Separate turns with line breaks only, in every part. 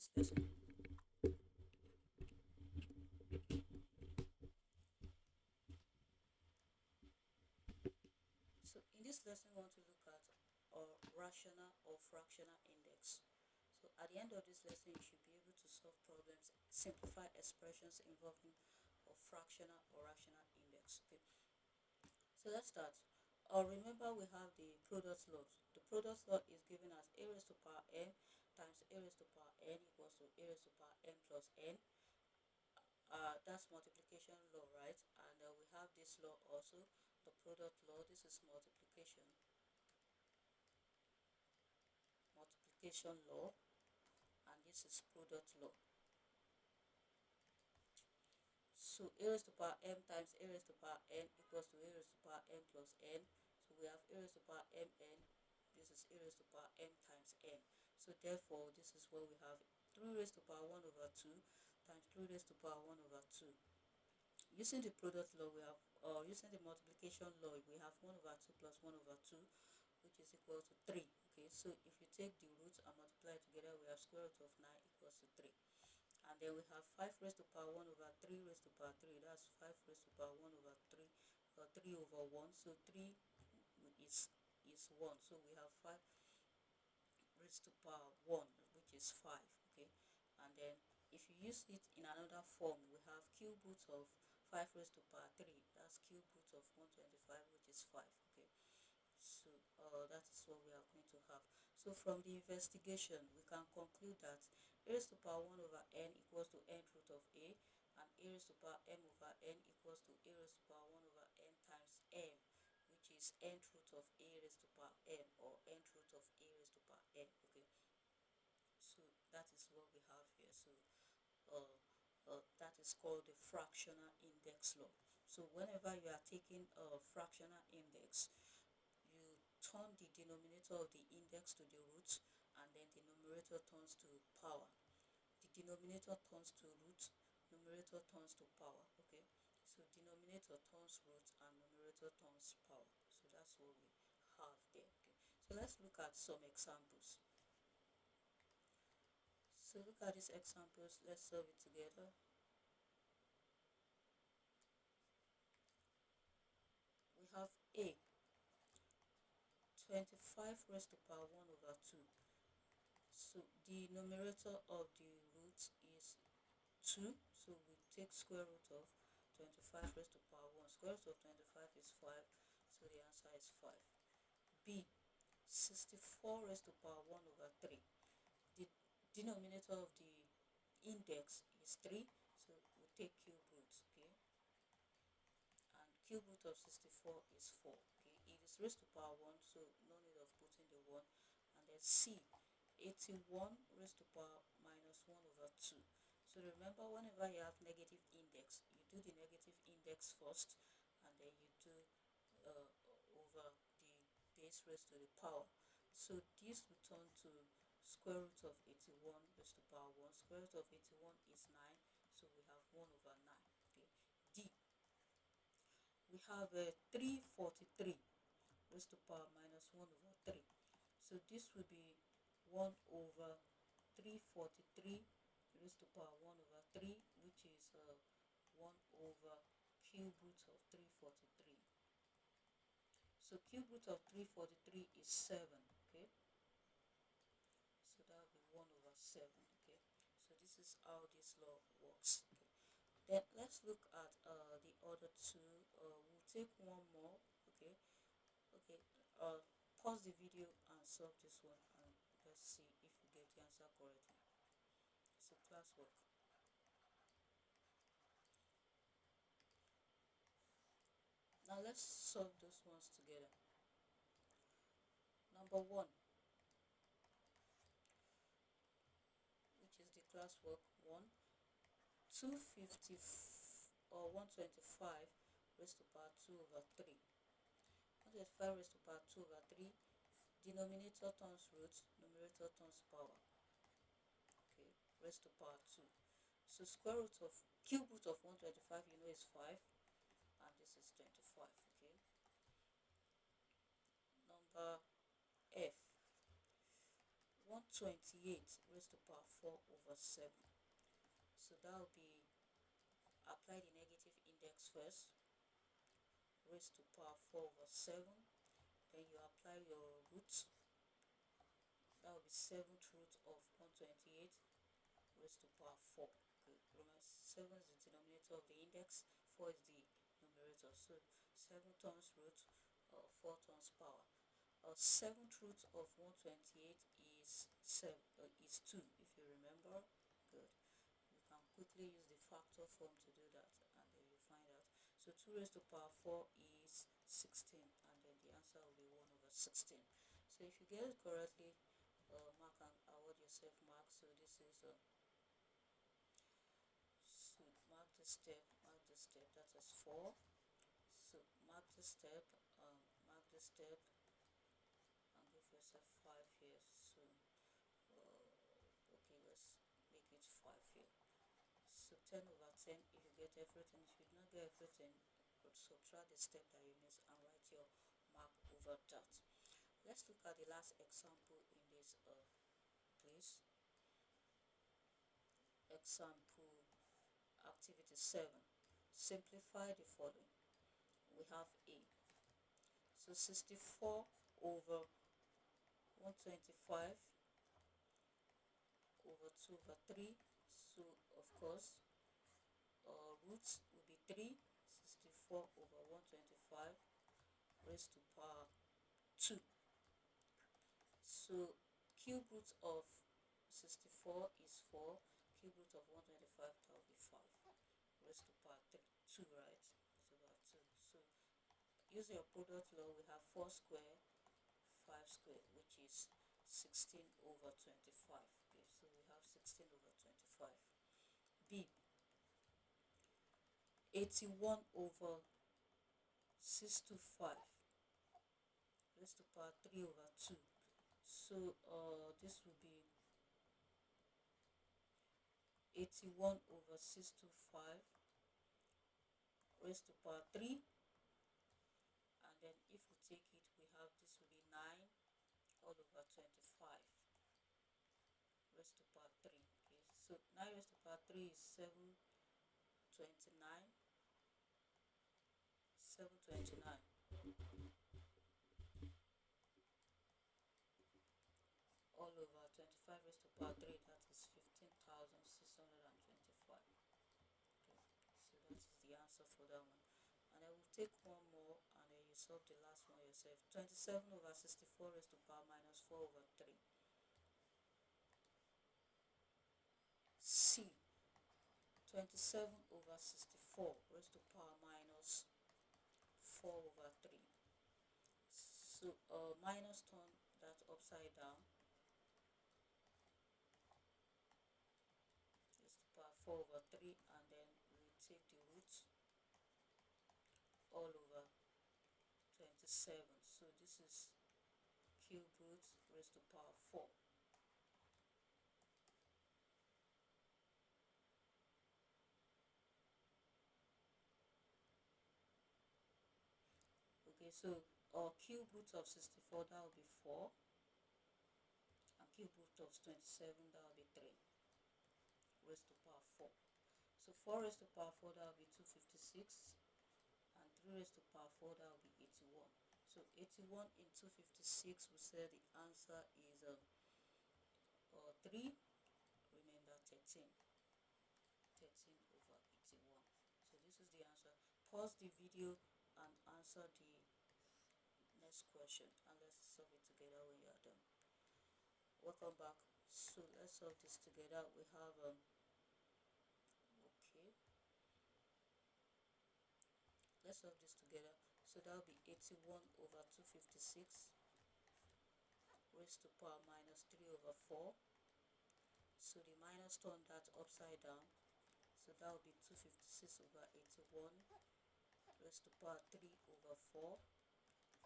this lesson. So in this lesson, we want to look at our rational or fractional index. So at the end of this lesson, you should be able to solve problems, simplify expressions involving a fractional or rational index. Okay, so let's start. Remember we have the product law. The product law is given as a raised to power n times a raised to power n equals to a raised to power n plus n. That's multiplication law, right? And we have this law also, the product law. This is multiplication law, and this is product law. So a raised to power m times a raised to power n equals to a raised to power n plus n. So we have a raised to power mn. This is a raised to power m times n. So therefore, this is where we have 3 raised to power 1 over 2 times 3 raised to power 1 over 2. Using the product law, we have, using the multiplication law, we have 1 over 2 plus 1 over 2, which is equal to 3. Okay, so if you take the roots and multiply together, we have square root of 9 equals to 3. And then we have 5 raised to power 1 over 3 raised to power 3. That's 5 raised to power 1 over 3, 3 over 1. So 3 is 1. So we have 5 raised to power 1, which is 5. Okay, and then if you use it in another form, we have cube root of 5 raised to power 3. That's cube root of 125, which is 5. Okay, so that is what we are going to have. So from the investigation, we can conclude that a raised to power 1 over n equals to n root of a, and a raised to power m over n equals to a raised to power 1 over n times m, which is n root of a raised to power n, or n root of a raised to power n. Okay, so that is what we have here. So that is called the fractional index law. So whenever you are taking a fractional index, you turn the denominator of the index to the root, and then the numerator turns to power. The denominator turns to root, numerator turns to power. Okay, so denominator turns root and numerator turns power. So that's what we have there. Okay, so let's look at some examples. So look at these examples. Let's solve it together. We have a 25 raised to power 1 over 2. So the numerator of the root is 2. So we take square root of 25 raised to power 1. Square root of 25 is 5. So the answer is 5. B, 64 raised to power 1 over 3. The denominator of the index is 3. So we take cube root. Okay, and cube root of 64 is 4. Okay, it is raised to power 1, so no need of putting the 1. And then C, 81 raised to power minus 1 over 2. So remember, whenever you have negative index, you do the negative index first, and then you do over the base raised to the power. So this will turn to square root of 81 raised to power 1. Square root of 81 is 9, so we have 1 over 9. Okay. D, we have 343 raised to power minus 1 over 3. So this will be 1 over 343 raised to power 1 over 3, which is 1 over cube root of 343. So cube root of 343 is 7. Okay, so that will be 1 over 7. Okay, so this is how this law works. Okay, then let's look at the other two. We'll take one more. Okay, okay, pause the video and solve this one, and let's see if you get the answer correctly. So classwork. Now let's solve those ones together. Number 1, which is the classwork 1, 250 or 125 raised to power 2 over 3. 125 raised to power 2 over 3, denominator turns root, numerator turns power. Okay, raised to power 2. So square root of cube root of 125, you know, is 5, and this is 25. Okay, number F, 128 raised to power 4 over 7. So that will be, apply the negative index first, raised to power 4 over 7. Then you apply your root. That will be 7th root of 128 raised to power 4. Okay, remember 7 is the denominator of the index, 4 is the numerator. So 7 times root, 4 times power. 7th root of 128 is 2, if you remember. Good. You can quickly use the factor form to do that, and then you find out. So 2 raised to power 4 is 16, and then the answer will be 1 over 16. So if you get it correctly, mark and award yourself mark. So this is so mark this step, that is 4. So mark this step, mark this step, and give yourself 5 here. So okay, let's make it 5 here. So 10 over 10, if you get everything. If you do not get everything, subtract the step that you missed and write your mark over that. Let's look at the last example in this place. Example activity 7. Simplify the following. We have A. So 64 over 125 over 2 over 3. So of course roots will be 3. 64 over 125 raised to power 2. So cube root of 64 is 4. Cube root of 125, that will be 5 raised to power 2, right? So about 2. So using your product law, we have 4 square, 5 square, which is 16 over 25. Okay, so we have 16 over 25. B, 81 over 625 raised to power 3 over 2. So this will be 81 over 625 raised to power 3, and then if we take it, we have this will be 9 all over 25 raised to power 3. Okay, so 9 raised to power 3 is 729. 729 all over 25 raised to power 3, that is 15,625. Okay, so that is the answer for that one. And I will take one more, and then you solve the last one yourself. 27 over 64 raised to power minus 4 over 3. C, 27 over 64 raised to power minus 4 over 3. So minus turn that upside down, raised to power 4 over 3, and then we take the root all over 27. So this is cube root raised to power 4. Okay, so cube root of 64, that will be 4, and cube root of 27, that will be 3 raised to power 4. So 4 raised to power 4, that will be 256, and 3 raised to power 4, that will be 81. So 81 in 256, we say the answer is 3, remainder 13. 13 over 81. So this is the answer. Pause the video and answer the next question, and let's solve it together when you are done. Welcome back. So let's solve this together. We have okay, let's solve this together. So that will be 81 over 256 raised to power minus 3 over 4. So the minus turn that upside down, so that will be 256 over 81 raised to power 3 over 4,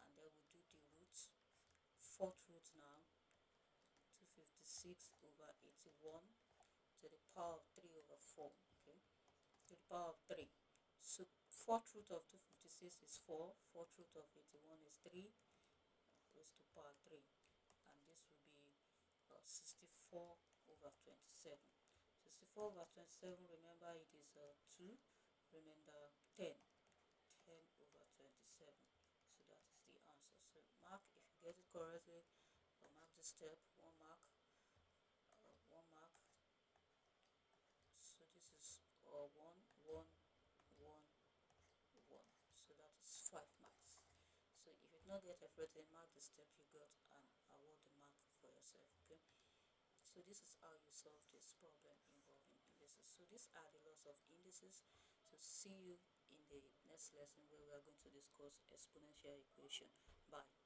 and then we do the roots. 4th root now, 256 over 81 to the power of 3 over 4. Okay, to the power of 3. So 4th root of 256 is 4. 4th root of 81 is 3 raised to power 3, and this will be 64 over 27. 64 over 27, remember it is 2, remainder 10. 10 over 27. So that is the answer. So mark, if you get it correctly, mark the step, 1 mark, 1 mark. So this is 1, 1, 1, 1. So that is 5 marks. So if you did not get everything, mark the step you got and award the mark for yourself. Okay. So this is how you solve this problem involving indices. So these are the laws of indices. So see you in the next lesson where we are going to discuss exponential equation. Bye.